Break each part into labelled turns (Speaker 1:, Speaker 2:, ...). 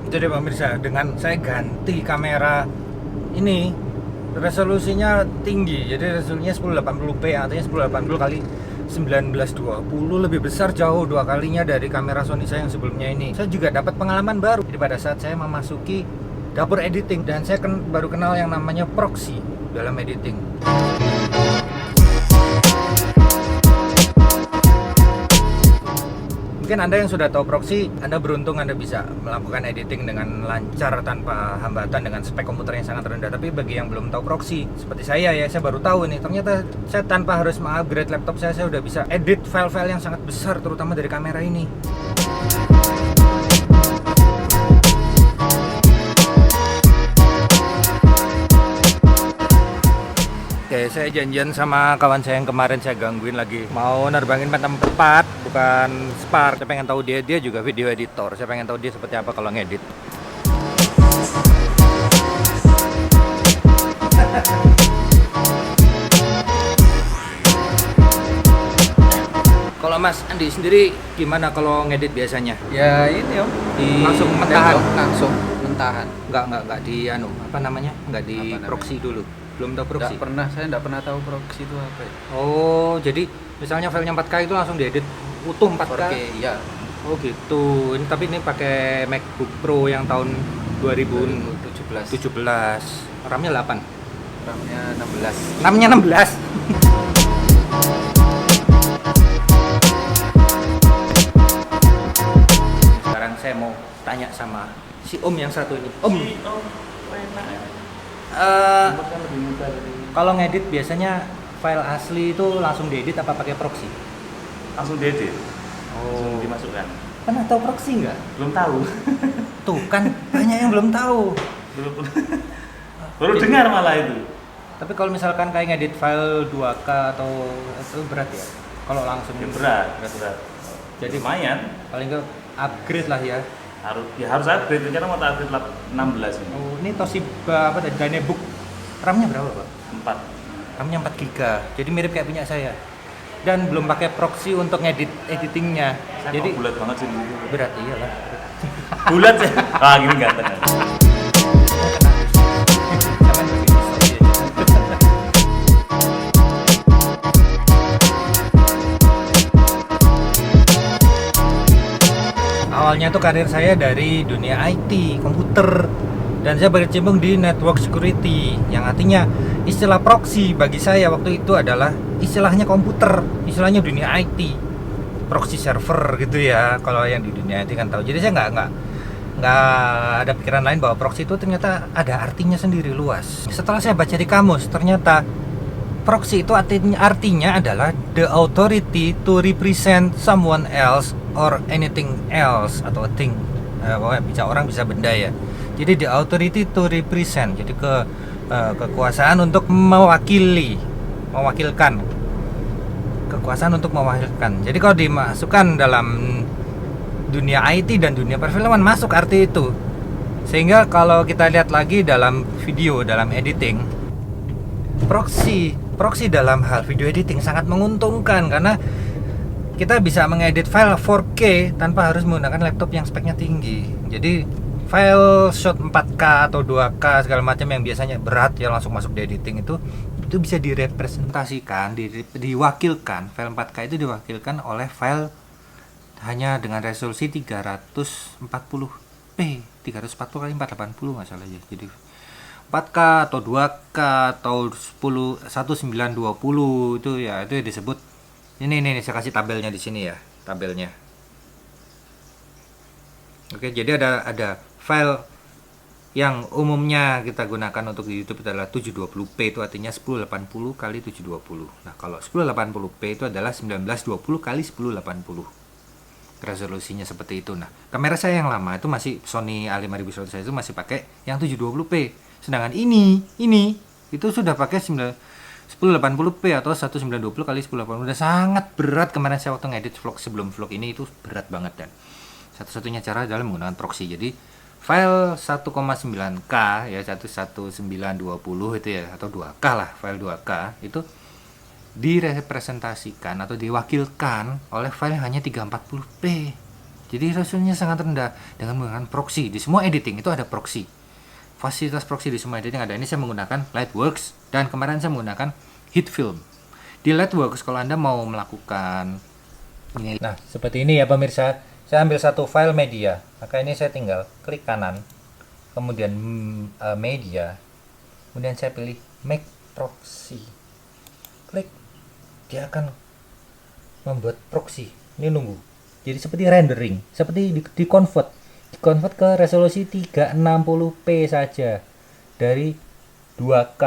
Speaker 1: Itu dia pemirsa, dengan saya ganti kamera ini resolusinya tinggi, jadi resolusinya 1080p, artinya 1080 kali 1920, lebih besar jauh dua kalinya dari kamera Sony saya yang sebelumnya ini. Saya juga dapat pengalaman baru. Jadi pada saat saya memasuki dapur editing, dan saya baru kenal yang namanya proxy dalam editing. Mungkin Anda yang sudah tahu proxy, Anda beruntung Anda bisa melakukan editing dengan lancar tanpa hambatan dengan spek komputer yang sangat rendah. Tapi bagi yang belum tahu proxy, seperti saya ya, saya baru tahu nih, ternyata saya tanpa harus mengupgrade laptop saya udah bisa edit file-file yang sangat besar, terutama dari kamera ini. Oke, saya janjian sama kawan saya yang kemarin saya gangguin lagi. Mau nerbangin Phantom 4, bukan Spark. Saya pengen tahu dia juga video editor. Saya pengen tahu dia seperti apa kalau ngedit. Kalau Mas Andi sendiri gimana kalau ngedit biasanya?
Speaker 2: Ya ini om,
Speaker 1: Langsung mentahan?
Speaker 2: langsung mentahan.
Speaker 1: Enggak di anu, apa namanya? Enggak di
Speaker 2: Apa namanya?
Speaker 1: proxy dulu. Belum tahu proxy.
Speaker 2: Saya nggak pernah tahu proxy itu apa ya.
Speaker 1: Oh, jadi misalnya filenya 4K itu langsung diedit utuh 4K.
Speaker 2: 4K, ya.
Speaker 1: Oh gitu. Ini tapi ini pakai MacBook Pro yang tahun 2017.
Speaker 2: 2017.
Speaker 1: RAM-nya 8.
Speaker 2: RAM-nya 16.
Speaker 1: RAM-nya 16. Sekarang saya mau tanya sama si Om yang satu ini. Om. Eh, kalau ngedit biasanya file asli itu langsung diedit apa pakai proxy?
Speaker 3: Langsung diedit, langsung
Speaker 1: Oh.
Speaker 3: dimasukkan.
Speaker 1: Pernah tahu proxy nggak?
Speaker 3: Belum tahu.
Speaker 1: Tuh kan banyak yang belum tahu.
Speaker 3: Belum baru dengar malah itu.
Speaker 1: Tapi kalau misalkan kayak ngedit file 2K atau itu berat ya? Kalau langsung
Speaker 3: Ya berat.
Speaker 1: Jadi
Speaker 3: Lumayan.
Speaker 1: paling nggak upgrade lah ya.
Speaker 3: Harus upgrade, rencana mau upgrade 16 ini.
Speaker 1: Oh, ini Toshiba apa tadi? Dynebook. RAM-nya berapa, Pak?
Speaker 3: 4.
Speaker 1: RAM-nya 4 GB. Jadi mirip kayak punya saya. Dan belum pakai proxy untuk ngedit editingnya.
Speaker 3: Saya
Speaker 1: Jadi
Speaker 3: kok bulat banget sih dulu.
Speaker 1: berat iyalah.
Speaker 3: Bulat sih. Ah, gini ganteng.
Speaker 1: Jangan bikin story aja. Awalnya tuh karir saya dari dunia IT, komputer, dan saya berkecimpung di network security, yang artinya istilah proxy bagi saya waktu itu adalah istilahnya komputer, istilahnya dunia IT, proxy server gitu ya. Kalau yang di dunia IT kan tahu. Jadi saya nggak ada pikiran lain bahwa proxy itu ternyata ada artinya sendiri luas. Setelah saya baca di kamus, ternyata proxy itu artinya adalah the authority to represent someone else or anything else, atau a thing. Pokoknya bisa orang bisa benda ya. Jadi the authority to represent, jadi kekuasaan untuk mewakilkan. Kekuasaan untuk mewakilkan. Jadi kalau dimasukkan dalam dunia IT dan dunia perfilman masuk arti itu. Sehingga kalau kita lihat lagi dalam video, dalam editing, proxy dalam hal video editing sangat menguntungkan karena kita bisa mengedit file 4K tanpa harus menggunakan laptop yang speknya tinggi. Jadi file shot 4K atau 2K segala macam yang biasanya berat ya langsung masuk di editing itu bisa direpresentasikan, diwakilkan. File 4K itu diwakilkan oleh file hanya dengan resolusi 340p, 340 kali 480 nggak salah ya. Jadi 4K atau 2K atau 1920 itu ya, itu disebut ini saya kasih tabelnya di sini ya, tabelnya. Oke, jadi ada file yang umumnya kita gunakan untuk di YouTube adalah 720p, itu artinya 1080 kali 720. Nah, kalau 1080p itu adalah 1920 kali 1080. Resolusinya seperti itu. Nah, kamera saya yang lama itu masih Sony A5100 itu masih pakai yang 720p. Sedangkan ini itu sudah pakai 1080p atau 1920 kali 1080. Udah sangat berat. Kemarin saya waktu ngedit vlog sebelum vlog ini itu berat banget, dan satu-satunya cara adalah menggunakan proxy. Jadi file 1,9K ya, 11920 itu ya, atau 2K lah, file 2K itu direpresentasikan atau diwakilkan oleh file yang hanya 340p. Jadi resolusinya sangat rendah dengan menggunakan proxy. Di semua editing itu ada proxy. Fasilitas proxy di semua editing ada. Ini saya menggunakan Lightworks dan kemarin saya menggunakan HitFilm. Di Lightworks kalau Anda mau melakukan ini, nah seperti ini ya pemirsa. Saya ambil satu file media, maka ini saya tinggal klik kanan, kemudian media, kemudian saya pilih make proxy. Klik, dia akan membuat proxy. Ini nunggu. Jadi seperti rendering, seperti di convert ke resolusi 360p saja dari 2K.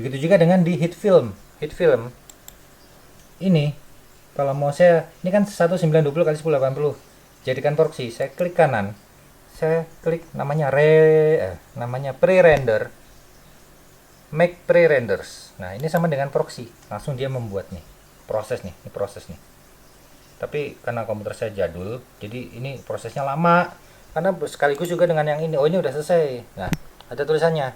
Speaker 1: Begitu juga dengan di HitFilm. HitFilm ini kalau mau saya, ini kan 1920 x 1080. Jadikan proxy, saya klik kanan. Saya klik namanya pre-render. Make pre-renders. Nah, ini sama dengan proxy. Langsung dia membuat nih. Proses nih. Tapi karena komputer saya jadul, jadi ini prosesnya lama. Karena sekaligus juga dengan yang ini. Oh, ini udah selesai. Nah, ada tulisannya.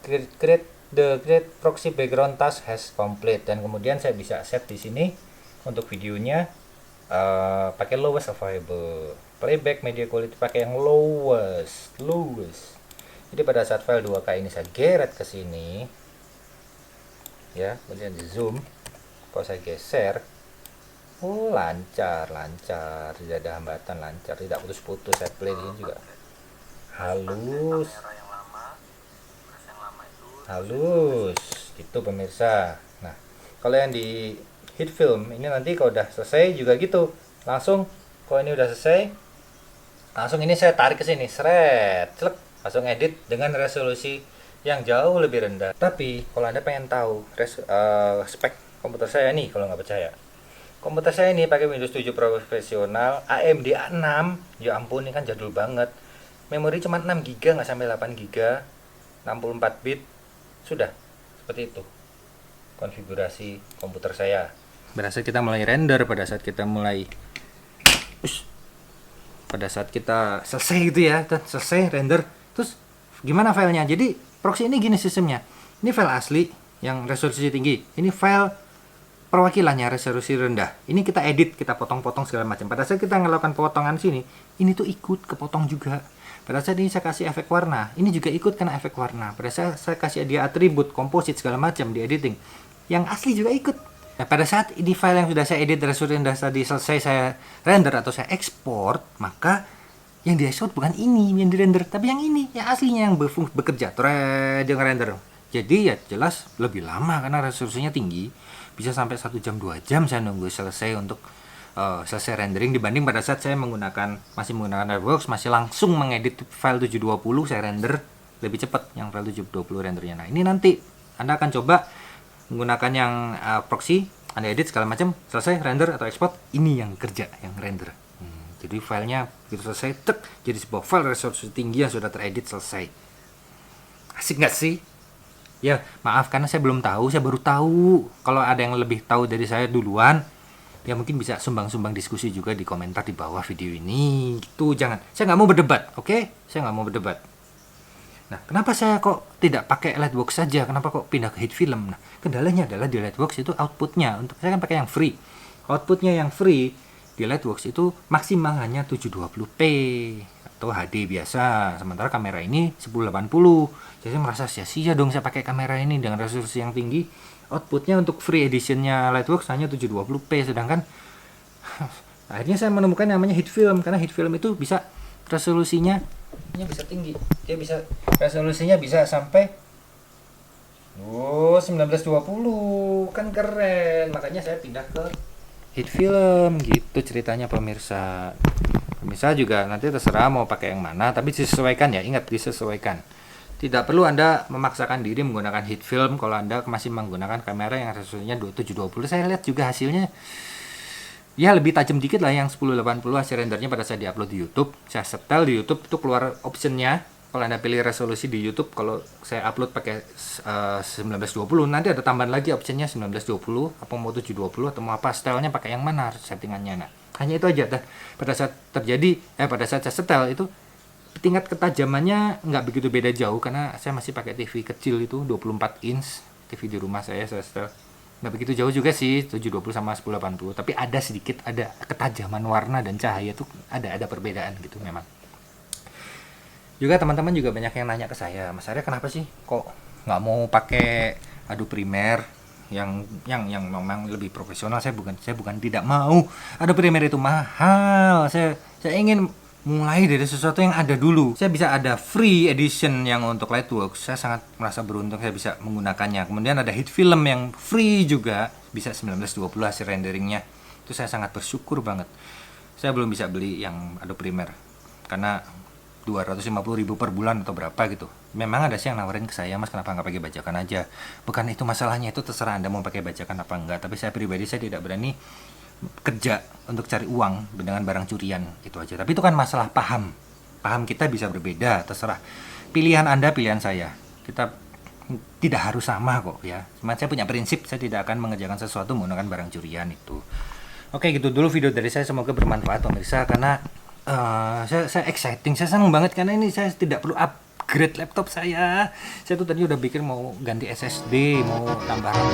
Speaker 1: Create proxy background task has complete. Dan kemudian saya bisa set di sini untuk videonya pakai lowest available. Playback media quality pakai yang lowest. Jadi pada saat file 2K ini saya geret ke sini, ya, kemudian di zoom. Kalau saya geser, lancar, tidak ada hambatan, lancar, tidak putus-putus. Saya play di sini juga halus, gitu pemirsa. Nah, kalau yang di HitFilm ini nanti kalau udah selesai juga gitu, langsung kalau ini udah selesai, langsung ini saya tarik ke sini, langsung edit dengan resolusi yang jauh lebih rendah. Tapi kalau Anda pengen tahu spek komputer saya nih, kalau nggak percaya, komputer saya ini pakai Windows 7 profesional AMD A6. Ya ampun, ini kan jadul banget. Memori cuma 6 GB, nggak sampai 8 GB, 64 bit. Sudah seperti itu konfigurasi komputer saya. Pada saat kita mulai render, pada saat kita selesai gitu ya, dan selesai render, terus gimana filenya? Jadi proxy ini gini sistemnya. Ini file asli yang resolusi tinggi, ini file perwakilannya resolusi rendah. Ini kita edit, kita potong-potong segala macam. Pada saat kita melakukan potongan sini, ini tuh ikut kepotong juga. Pada saat ini saya kasih efek warna, ini juga ikut kena efek warna. Pada saat saya kasih dia atribut, komposit segala macam di editing, yang asli juga ikut. Nah, pada saat ini file yang sudah saya edit resolusi rendah tadi selesai saya render atau saya ekspor, maka yang di ekspor bukan ini yang di render, tapi yang ini, yang aslinya yang bekerja, yang render. Jadi ya jelas lebih lama karena resolusinya tinggi, bisa sampai 1 jam 2 jam saya nunggu selesai untuk selesai rendering, dibanding pada saat saya masih menggunakan Lightworks, masih langsung mengedit file 720, saya render lebih cepat yang file 720 rendernya. Nah, ini nanti Anda akan coba menggunakan yang proxy, Anda edit segala macam, selesai render atau export, ini yang kerja, yang render. Jadi filenya begitu selesai, jadi sebuah file resolusi tinggi yang sudah teredit selesai. Asik nggak sih? Ya, maaf karena saya belum tahu, saya baru tahu. Kalau ada yang lebih tahu dari saya duluan, ya mungkin bisa sumbang-sumbang diskusi juga di komentar di bawah video ini. Gitu, jangan. Saya nggak mau berdebat, oke? Saya nggak mau berdebat. Nah, kenapa saya kok tidak pakai Lightworks saja? Kenapa kok pindah ke HitFilm? Nah, kendalanya adalah di Lightworks itu outputnya, untuk saya kan pakai yang free. Outputnya yang free di Lightworks itu maksimal hanya 720p atau HD biasa. Sementara kamera ini 1080. Jadi saya merasa sia-sia dong saya pakai kamera ini dengan resolusi yang tinggi. Outputnya untuk free editionnya Lightworks hanya 720p, sedangkan akhirnya saya menemukan namanya HitFilm, karena HitFilm itu bisa resolusinya bisa tinggi, dia bisa resolusinya bisa sampai 1920, kan keren. Makanya saya pindah ke HitFilm gitu ceritanya pemirsa. Pemirsa juga nanti terserah mau pakai yang mana, tapi disesuaikan ya, ingat disesuaikan. Tidak perlu Anda memaksakan diri menggunakan HitFilm kalau Anda masih menggunakan kamera yang resolusinya 720. Saya lihat juga hasilnya ya lebih tajam dikit lah, yang 1080 hasil rendernya pada saat diupload di YouTube. Saya setel di YouTube itu keluar optionnya. Kalau Anda pilih resolusi di YouTube, kalau saya upload pakai 1920, nanti ada tambahan lagi optionnya 1920, apa mau 720 atau mau apa, stylenya pakai yang mana settingannya. Nah, hanya itu aja. Pada saat pada saat saya setel itu tingkat ketajamannya nggak begitu beda jauh, karena saya masih pakai TV kecil itu 24 inch TV di rumah saya setel. nggak begitu jauh juga sih 720 sama 1080, tapi ada sedikit, ada ketajaman warna dan cahaya tuh ada perbedaan gitu memang. Juga teman-teman juga banyak yang nanya ke saya, Mas Arya kenapa sih kok nggak mau pakai Adobe Premiere yang memang lebih profesional? Saya bukan tidak mau. Adobe Premiere itu mahal. Saya ingin mulai dari sesuatu yang ada dulu. Saya bisa ada free edition yang untuk Lightworks. Saya sangat merasa beruntung saya bisa menggunakannya. Kemudian ada hit film yang free juga, bisa 1920 hasil renderingnya. Itu saya sangat bersyukur banget. Saya belum bisa beli yang Adobe Premiere karena 250.000 per bulan atau berapa gitu. Memang ada sih yang nawarin ke saya, Mas kenapa nggak pakai bajakan aja? Bukan itu masalahnya, itu terserah Anda mau pakai bajakan apa enggak. Tapi saya pribadi saya tidak berani kerja untuk cari uang dengan barang curian, itu aja. Tapi itu kan masalah paham kita bisa berbeda, terserah pilihan Anda, pilihan saya, kita tidak harus sama kok ya. Cuma saya punya prinsip, saya tidak akan mengerjakan sesuatu menggunakan barang curian itu. Oke, gitu dulu video dari saya, semoga bermanfaat pemirsa. Karena saya exciting, saya senang banget karena ini saya tidak perlu upgrade laptop saya tuh tadi udah pikir mau ganti SSD, mau tambah RAM.